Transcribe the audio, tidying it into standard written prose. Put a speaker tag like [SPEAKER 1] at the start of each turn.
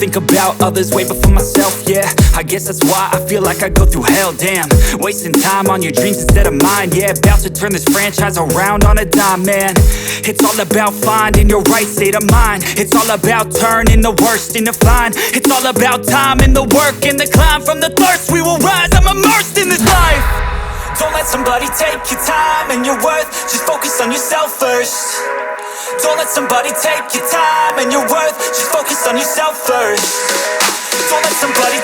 [SPEAKER 1] think about others way before myself, yeah. I guess that's why I feel like I go through hell, damn. Wasting time on your dreams instead of mine, yeah. About to turn this franchise around on a dime, man. It's all about finding your right state of mind. It's all about turning the worst into fine. It's all about time and the work and the climb. From the thirst we will rise, I'm immersed in this life. Don't let somebody take your time and your worth. Just focus on yourself first. Don't let somebody take your time and your worth. Just focus on yourself first. Don't let somebody